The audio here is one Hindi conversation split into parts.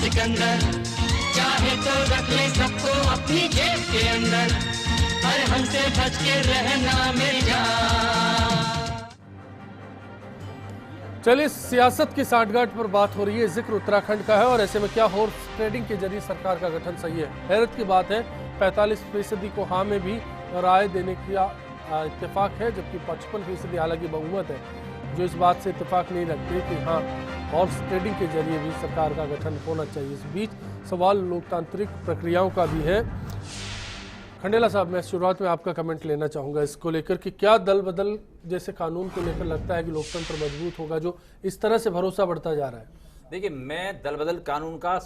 सिकंदर, चाहे तो रख ले सबको अपनी जेब के अंदर, हर हमसे बच के रहना मेरी जान। चलिए, सियासत की साठगांठ पर बात हो रही है, जिक्र उत्तराखंड का है और ऐसे में क्या हॉर्स ट्रेडिंग के जरिए सरकार का गठन सही है? हैरत की बात है 45% को हाँ में भी राय देने का इत्तेफाक है, जबकि 55% हालांकि बहुमत है जो इस बात से इत्तेफाक नहीं रखते कि हाँ हॉर्स ट्रेडिंग के जरिए भी सरकार का गठन होना चाहिए। इस बीच सवाल लोकतांत्रिक प्रक्रियाओं का भी है। खंडेला साहब, मैं शुरुआत में आपका कमेंट लेना चाहूंगा इसको लेकर कि क्या दल बदल जैसे कानून को लेकर लगता है कि लोकतंत्र मजबूत होगा, जो इस तरह से भरोसा बढ़ता जा रहा है? देखिए, मैं दल बदल कानून का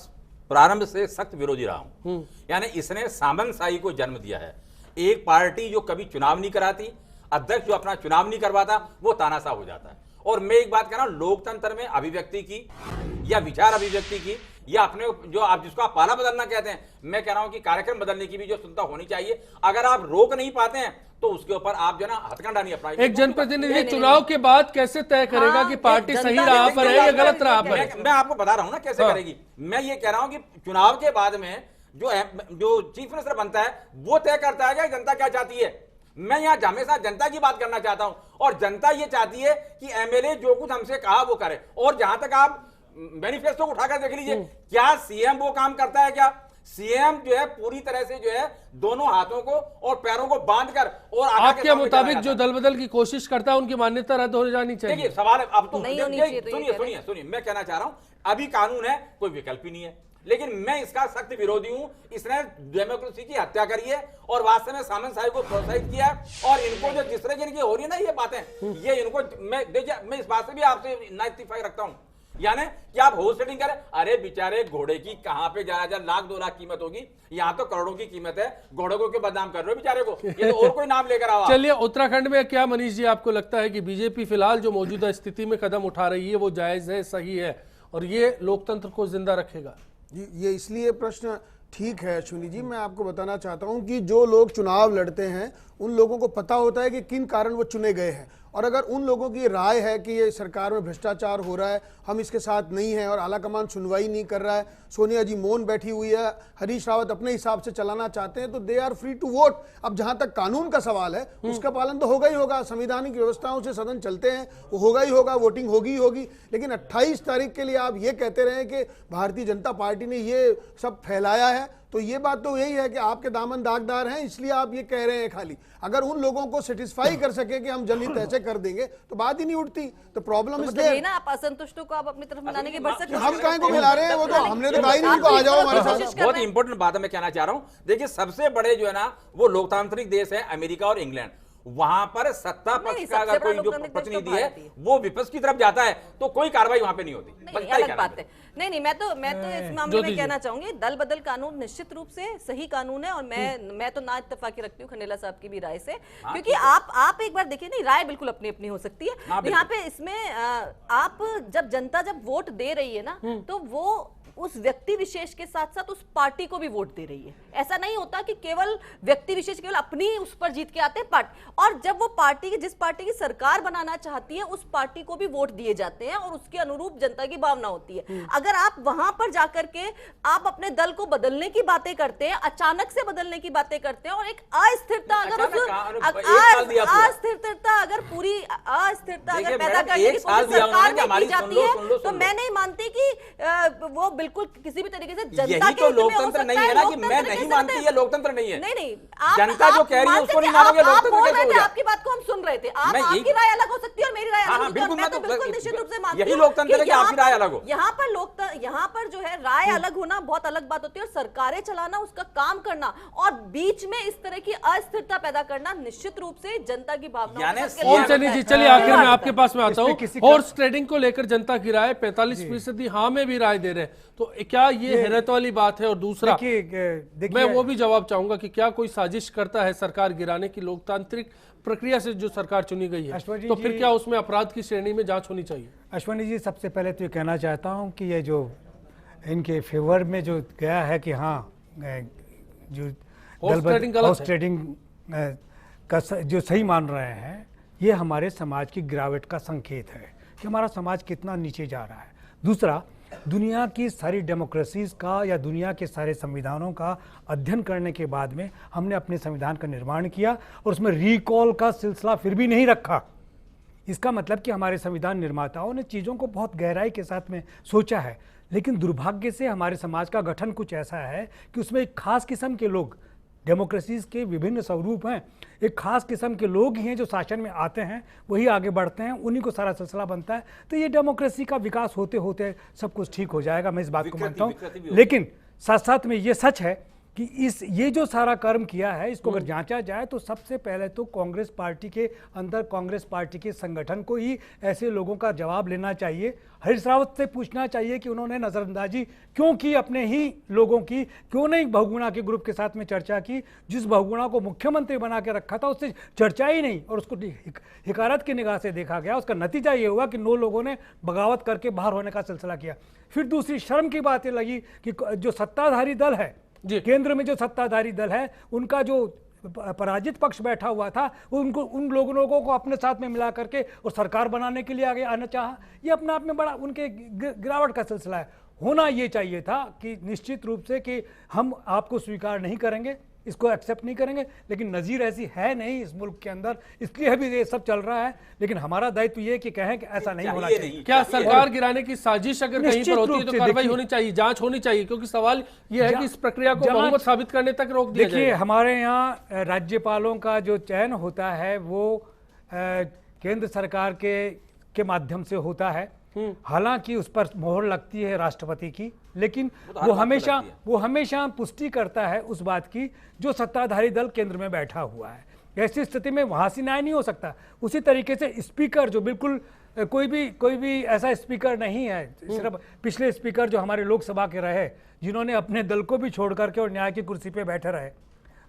प्रारंभ से सख्त विरोधी रहा हूं। यानी इसने सामंतशाही को जन्म दिया है। एक पार्टी जो कभी चुनाव नहीं कराती, अध्यक्ष जो अपना चुनाव नहीं करवाता, वो तानाशाह हो जाता है। और मैं एक बात कह रहा हूं, लोकतंत्र में अभिव्यक्ति की या विचार अभिव्यक्ति की या अपने जो आप जिसको आप पाला बदलना कहते हैं, मैं कह रहा हूं कि कार्यक्रम बदलने की भी जो क्षमता होनी चाहिए। अगर आप रोक नहीं पाते हैं तो उसके ऊपर आप जो ना हथकंडा नहीं अपनाइए। एक जनप्रतिनिधि चुनाव के बाद कैसे तय करेगा कि पार्टी सही राह पर है या गलत राह पर है? मैं आपको बता रहा हूं ना कैसे करेगी। मैं ये कह रहा हूं कि चुनाव के बाद में जो चीफ मिनिस्टर बनता है वो तय करता है कि जनता क्या चाहती है। मैं यहाँ हमेशा जनता की बात करना चाहता हूं और जनता ये चाहती है कि एमएलए जो कुछ हमसे कहा वो करे। और जहां तक आप मैनिफेस्टो को उठाकर देख लीजिए, क्या सीएम वो काम करता है? क्या सीएम जो है पूरी तरह से जो है दोनों हाथों को और पैरों को बांधकर और आपके मुताबिक जो दल बदल की कोशिश करता है उनकी मान्यता रद्द हो जानी चाहिए? देखिए, सवाल अब तो सुनिए, मैं कहना चाह रहा हूं, अभी कानून है, कोई विकल्प ही नहीं है। लेकिन मैं इसका सख्त विरोधी हूं। इसने डेमोक्रेसी की हत्या करी है और वास्तव में सामंतशाही को प्रोत्साहित किया है। और इनको जो जिस तरह की इनकी हो रही है ना ये बातें, ये इनको मैं इस बात से भी आपसे ना इत्तेफाक रखता हूं। यानी कि आप हाउस ट्रेडिंग करें, अरे बेचारे घोड़े की कहां पे ज्यादा लाख 2 लाख कीमत होगी, यहां तो करोड़ों की कीमत है। घोड़े को क्यों बदनाम कर रहे हो बेचारे को? ये तो और कोई नाम लेकर आओ। चलिए, उत्तराखंड में क्या मनीष जी आपको लगता है कि बीजेपी फिलहाल जो मौजूदा स्थिति में कदम उठा रही है वो जायज है, सही है और ये लोकतंत्र को जिंदा रखेगा? ये इसलिए प्रश्न ठीक है अश्विनी जी। मैं आपको बताना चाहता हूं कि जो लोग चुनाव लड़ते हैं उन लोगों को पता होता है कि किन कारण वो चुने गए हैं। और अगर उन लोगों की राय है कि ये सरकार में भ्रष्टाचार हो रहा है, हम इसके साथ नहीं हैं और आलाकमान सुनवाई नहीं कर रहा है, सोनिया जी मौन बैठी हुई है, हरीश रावत अपने हिसाब से चलाना चाहते हैं, तो they are free to vote. अब जहां तक कानून का सवाल है उसका पालन तो होगा ही होगा, संवैधानिक व्यवस्थाओं से सदन चलते हैं, वो होगा ही होगा, वोटिंग होगी ही होगी। लेकिन 28 तारीख के लिए आप ये कहते रहे कि भारतीय जनता पार्टी ने ये सब फैलाया है, तो ये बात तो यही है कि आपके दामन दागदार हैं, इसलिए आप ये कह रहे हैं खाली। अगर उन लोगों को सेटिस्फाई कर सके कि हम जनहित ऐसे कर देंगे तो बात ही नहीं उठती। तो प्रॉब्लम इसलिए ना, आप असंतुष्टों को आप अपनी तरफ मिलाने की भरसक हम कहीं को मिला रहे हैं, वो तो हमने तो कहा ही नहीं, आ जाओ हमारे साथ। बहुत इंपॉर्टेंट बात है मैं कहना चाह रहा हूं। देखिए, सबसे बड़े जो है ना वो लोकतांत्रिक देश है अमेरिका और इंग्लैंड। वहां पर सत्ता पक्ष का अगर कोई जो प्रतिनिधि है वो विपक्ष की तरफ जाता है तो कोई कार्रवाई वहां पे नहीं होती। अलग बात है। नहीं, मैं तो इस मामले में कहना चाहूंगी दल बदल कानून निश्चित रूप से सही कानून है और मैं तो ना इत्तेफाकी रखती हूँ खंडेला साहब की भी राय से, क्योंकि आप एक बार देखिए, नहीं राय बिल्कुल अपनी अपनी हो सकती है। यहाँ पे इसमें आप जनता जब वोट दे रही है ना, तो वो उस व्यक्ति विशेष के साथ साथ उस पार्टी को भी वोट दे रही है। ऐसा नहीं होता कि केवल व्यक्ति विशेष केवल अपनी उस पर जीत के आते हैं और जब वो पार्टी जिस पार्टी की सरकार बनाना चाहती है उस पार्टी को भी वोट दिए जाते हैं और उसके अनुरूप जनता की भावना होती है। अगर आप वहां पर जाकर के आप अपने दल को बदलने की बातें करते हैं, अचानक से बदलने की बातें करते हैं और एक अस्थिरता अगर पूरी अस्थिरता अगर पैदा करने की कोशिश सरकार में की जाती है तो मैं नहीं मानती कि वो बिल्कुल किसी भी तरीके से जनता के लोकतंत्र नहीं है ना, कि मैं नहीं मानती ये लोकतंत्र नहीं है। नहीं, जनता जो कह रही है उसको नहीं मानोगे, लोकतंत्र कैसे हो जाए? आपकी बात को हम सुन रहे थे, आपकी राय अलग हो सकती है और मेरी राय अलग होती है। मैं तो बिल्कुल निश्चित रूप से मानती हूं, यही लोकतंत्र है कि आपकी राय अलग हो। यहाँ पर जो है राय अलग होना बहुत अलग बात होती है और सरकारें चलाना, उसका काम करना और बीच में इस तरह की अस्थिरता पैदा करना निश्चित रूप से जनता की भावना। चलिए, आखिर में आपके पास में आता हूँ, हॉर्स ट्रेडिंग को लेकर जनता की राय 45% हाँ में भी राय दे रहे हैं, तो क्या ये हैरत वाली बात है? और दूसरा मैं वो भी जवाब चाहूंगा कि क्या कोई साजिश करता है सरकार गिराने की लोकतांत्रिक प्रक्रिया से जो सरकार चुनी गई है, तो फिर क्या उसमें अपराध की श्रेणी में जांच होनी चाहिए? अश्वनी जी, सबसे पहले तो ये कहना चाहता हूं कि ये जो इनके फेवर में जो गया है कि हाँ जो हाउस ट्रेडिंग का जो सही मान रहे हैं, ये हमारे समाज की गिरावट का संकेत है कि हमारा समाज कितना नीचे जा रहा है। दूसरा, दुनिया की सारी डेमोक्रेसीज का या दुनिया के सारे संविधानों का अध्ययन करने के बाद में हमने अपने संविधान का निर्माण किया और उसमें रिकॉल का सिलसिला फिर भी नहीं रखा। इसका मतलब कि हमारे संविधान निर्माताओं ने चीज़ों को बहुत गहराई के साथ में सोचा है, लेकिन दुर्भाग्य से हमारे समाज का गठन कुछ ऐसा है कि उसमें एक खास किस्म के लोग, डेमोक्रेसीज के विभिन्न स्वरूप हैं, एक खास किस्म के लोग ही हैं जो शासन में आते हैं, वही आगे बढ़ते हैं, उन्हीं को सारा सिलसिला बनता है। तो ये डेमोक्रेसी का विकास होते होते सब कुछ ठीक हो जाएगा, मैं इस बात को मानता हूँ। लेकिन साथ साथ में ये सच है कि ये जो सारा कर्म किया है, इसको अगर जांचा जाए तो सबसे पहले तो कांग्रेस पार्टी के अंदर, कांग्रेस पार्टी के संगठन को ही ऐसे लोगों का जवाब लेना चाहिए। हरीश रावत से पूछना चाहिए कि उन्होंने नज़रअंदाजी क्यों की अपने ही लोगों की, क्यों नहीं बहुगुणा के ग्रुप के साथ में चर्चा की। जिस बहुगुणा को मुख्यमंत्री बना के रखा था उससे चर्चा ही नहीं और उसको हिकारत की निगाह से देखा गया। उसका नतीजा ये हुआ कि 9 लोगों ने बगावत करके बाहर होने का सिलसिला किया। फिर दूसरी शर्म की बात ये लगी कि जो सत्ताधारी दल है, केंद्र में जो सत्ताधारी दल है, उनका जो पराजित पक्ष बैठा हुआ था, उनको उन लोगों को अपने साथ में मिला करके और सरकार बनाने के लिए आगे आना चाहा। ये अपने आप में बड़ा उनके गिरावट का सिलसिला है। होना ये चाहिए था कि निश्चित रूप से कि हम आपको स्वीकार नहीं करेंगे, इसको एक्सेप्ट नहीं करेंगे, लेकिन नज़ीर ऐसी है नहीं इस मुल्क के अंदर, इसलिए अभी ये सब चल रहा है। लेकिन हमारा दायित्व ये कि कहें कि ऐसा नहीं होना चाहिए। क्या सरकार गिराने की साजिश अगर कहीं पर होती है तो कार्रवाई होनी चाहिए, जांच होनी चाहिए, क्योंकि सवाल ये है कि इस प्रक्रिया को बहुमत साबित करने तक रोक दिया जाए। देखिए, हमारे यहाँ राज्यपालों का जो चयन होता है वो केंद्र सरकार के माध्यम से होता है। हालांकि उस पर मोहर लगती है राष्ट्रपति की, लेकिन वो हमेशा पुष्टि करता है उस बात की जो सत्ताधारी दल केंद्र में बैठा हुआ है। ऐसी स्थिति में वहां से न्याय नहीं हो सकता। उसी तरीके से स्पीकर जो बिल्कुल कोई भी ऐसा स्पीकर नहीं है, सिर्फ पिछले स्पीकर जो हमारे लोकसभा के रहे, जिन्होंने अपने दल को भी छोड़ करके और न्याय की कुर्सी पे बैठे रहे,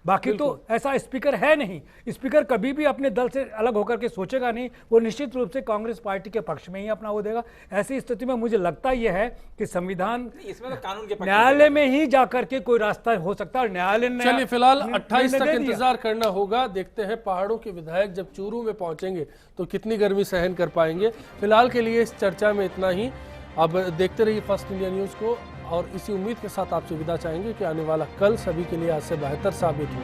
बाकी तो ऐसा स्पीकर है नहीं। स्पीकर कभी भी अपने दल से अलग होकर के सोचेगा नहीं, वो निश्चित रूप से कांग्रेस पार्टी के पक्ष में ही अपना वो देगा। ऐसी स्थिति में मुझे लगता यह है कि संविधान इसमें तो कानून के न्यायालय में ही जाकर के कोई रास्ता हो सकता है। न्यायालय ने चलिए फिलहाल 28 तक इंतजार करना होगा। देखते हैं पहाड़ों के विधायक जब चूरू में पहुंचेंगे तो कितनी गर्मी सहन कर पाएंगे। फिलहाल के लिए इस चर्चा में इतना ही। अब देखते रहिए फर्स्ट इंडिया न्यूज को और इसी उम्मीद के साथ आपसे विदा चाहेंगे कि आने वाला कल सभी के लिए आज से बेहतर साबित हो।